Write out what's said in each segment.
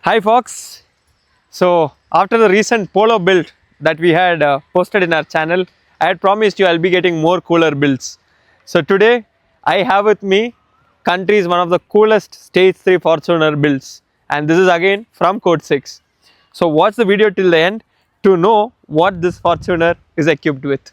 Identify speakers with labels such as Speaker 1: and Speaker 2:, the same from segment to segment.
Speaker 1: Hi Fox. So after the recent Polo build that we had posted in our channel, I had promised you I'll be getting more cooler builds. So today I have with me country's one of the coolest Stage-3 Fortuner builds, and this is again from Code6. So watch the video till the end to know what this Fortuner is equipped with.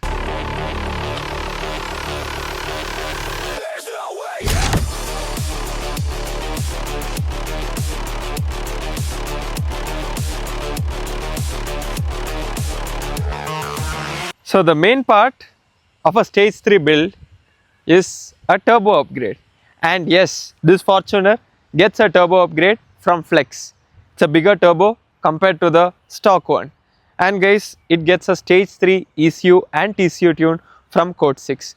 Speaker 1: So the main part of a Stage-3 build is a turbo upgrade, and yes, this Fortuner gets a turbo upgrade from Flex. It's a bigger turbo compared to the stock one, and guys, it gets a Stage-3 ECU and TCU tune from Code6.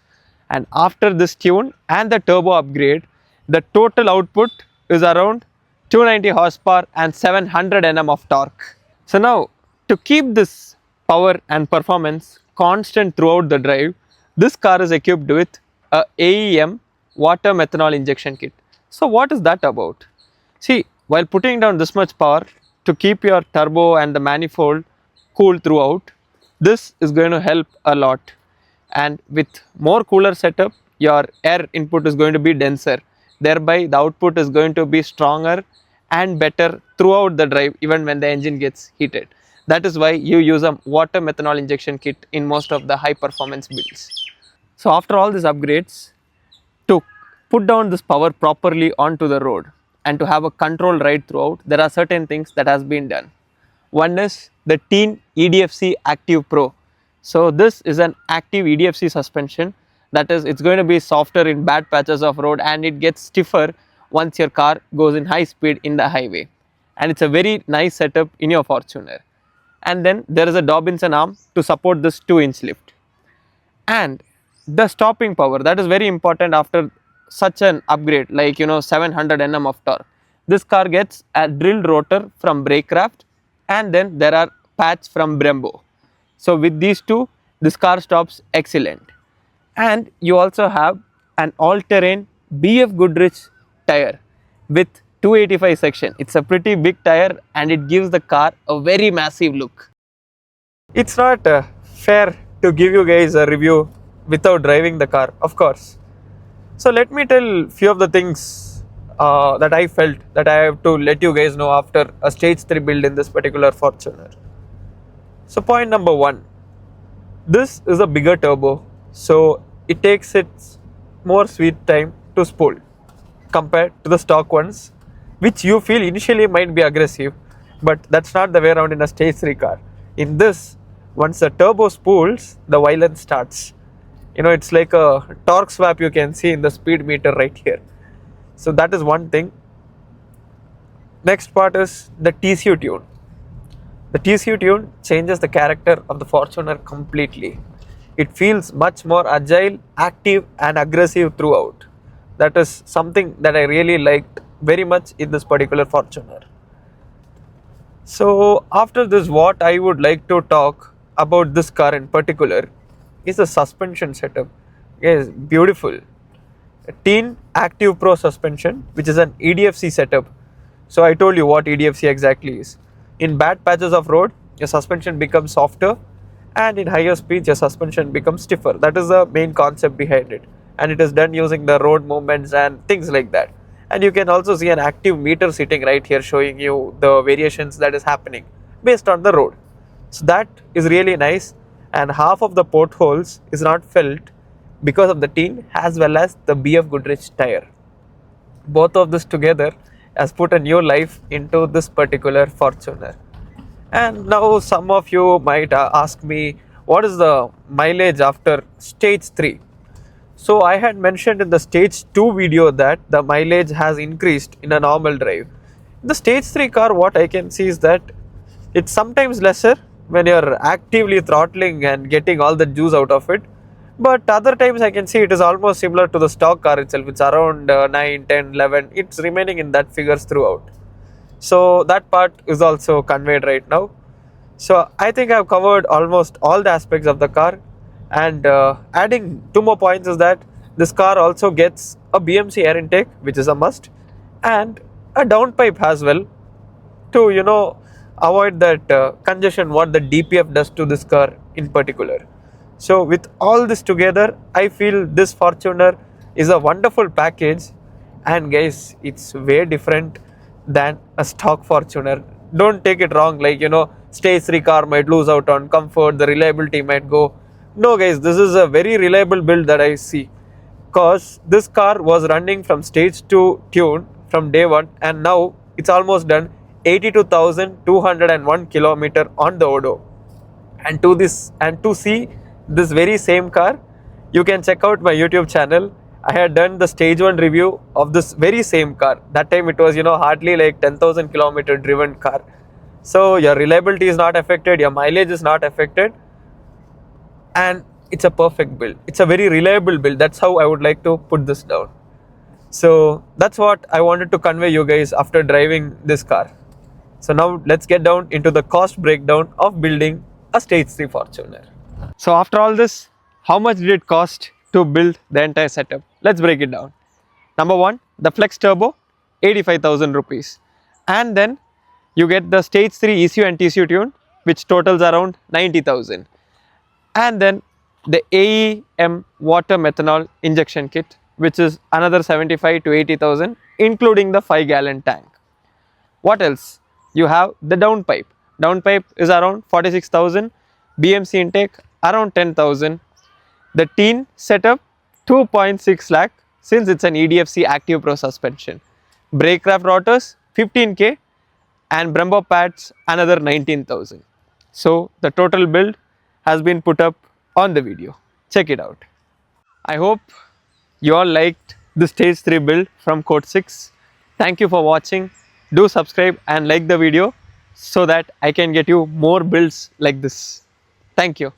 Speaker 1: And after this tune and the turbo upgrade, the total output is around 290 horsepower and 700 Nm of torque. So now, to keep this power and performance constant throughout the drive, this car is equipped with a AEM water-methanol injection kit. So what is that about? See, while putting down this much power to keep your turbo and the manifold cool throughout, this is going to help a lot. And with more cooler setup, your air input is going to be denser. Thereby, the output is going to be stronger and better throughout the drive, even when the engine gets heated. That is why you use a water methanol injection kit in most of the high performance builds. So after all these upgrades, to put down this power properly onto the road and to have a controlled ride throughout, there are certain things that has been done. One is the Tein EDFC Active Pro. So this is an active EDFC suspension, that is, it's going to be softer in bad patches of road and it gets stiffer once your car goes in high speed in the highway. And it's a very nice setup in your Fortuner. And then there is a Dobinson arm to support this 2-inch lift. And the stopping power, that is very important after such an upgrade, like 700 Nm of torque. This car gets a drilled rotor from Brakekraft, and then there are patch from Brembo. So with these two, this car stops excellent. And you also have an all-terrain BF Goodrich tire with 285 section. It's a pretty big tire and it gives the car a very massive look. It's not fair to give you guys a review without driving the car, of course. So let me tell few of the things that I felt that I have to let you guys know after a Stage-3 build in this particular Fortuner. So point number one, this is a bigger turbo, so it takes its more sweet time to spool compared to the stock ones, which you feel initially might be aggressive, but that's not the way around in a Stage-3 car. In this, once the turbo spools, the violence starts. It's like a torque swap you can see in the speed meter right here. So that is one thing. Next part is the TCU tune. The TCU tune changes the character of the Fortuner completely. It feels much more agile, active and aggressive throughout. That is something that I really liked very much in this particular Fortuner. So after this, what I would like to talk about this car in particular is the suspension setup. Yes, beautiful. Tein Active Pro suspension, which is an EDFC setup. So I told you what EDFC exactly is. In bad patches of road, your suspension becomes softer, and in higher speeds your suspension becomes stiffer. That is the main concept behind it, and it is done using the road movements and things like that. And you can also see an active meter sitting right here showing you the variations that is happening based on the road. So that is really nice, and half of the portholes is not felt because of the Tein as well as the BF Goodrich tire. Both of this together has put a new life into this particular Fortuner. And now some of you might ask me, what is the mileage after Stage-3? So I had mentioned in the Stage-2 video that the mileage has increased in a normal drive. In the Stage-3 car, what I can see is that it's sometimes lesser when you're actively throttling and getting all the juice out of it. But other times I can see it is almost similar to the stock car itself. It's around 9, 10, 11. It's remaining in that figures throughout. So that part is also conveyed right now. So I think I've covered almost all the aspects of the car. And adding two more points is that this car also gets a BMC air intake, which is a must, and a downpipe as well, to avoid that congestion what the DPF does to this car in particular. So with all this together, I feel this Fortuner is a wonderful package, and guys, it's way different than a stock Fortuner. Don't take it wrong, like Stage-3 car might lose out on comfort, the reliability might go. No guys, this is a very reliable build that I see, cause this car was running from stage to tune from day one, and now it's almost done 82,201 kilometer on the odo. And to see this very same car, you can check out my YouTube channel. I had done the stage 1 review of this very same car. That time it was hardly like 10,000 kilometer driven car. So your reliability is not affected, your mileage is not affected, and it's a perfect build. It's a very reliable build. That's how I would like to put this down. So that's what I wanted to convey you guys after driving this car. So now let's get down into the cost breakdown of building a Stage-3 Fortuner. So after all this, how much did it cost to build the entire setup? Let's break it down. Number one, the Flex Turbo, 85,000 rupees. And then you get the Stage-3 ECU and TCU tune, which totals around 90,000. And then the AEM water-methanol injection kit, which is another 75 to 80,000, including the 5-gallon tank. What else? You have the downpipe. Downpipe is around 46,000. BMC intake around 10,000. The Tein setup 2.6 lakh since it's an EDFC Active Pro suspension. Brakekraft rotors 15k and Brembo pads another 19,000. So the total build has been put up on the video. Check it out. I hope you all liked the Stage-3 build from Code6. Thank you for watching. Do subscribe and like the video so that I can get you more builds like this. Thank you.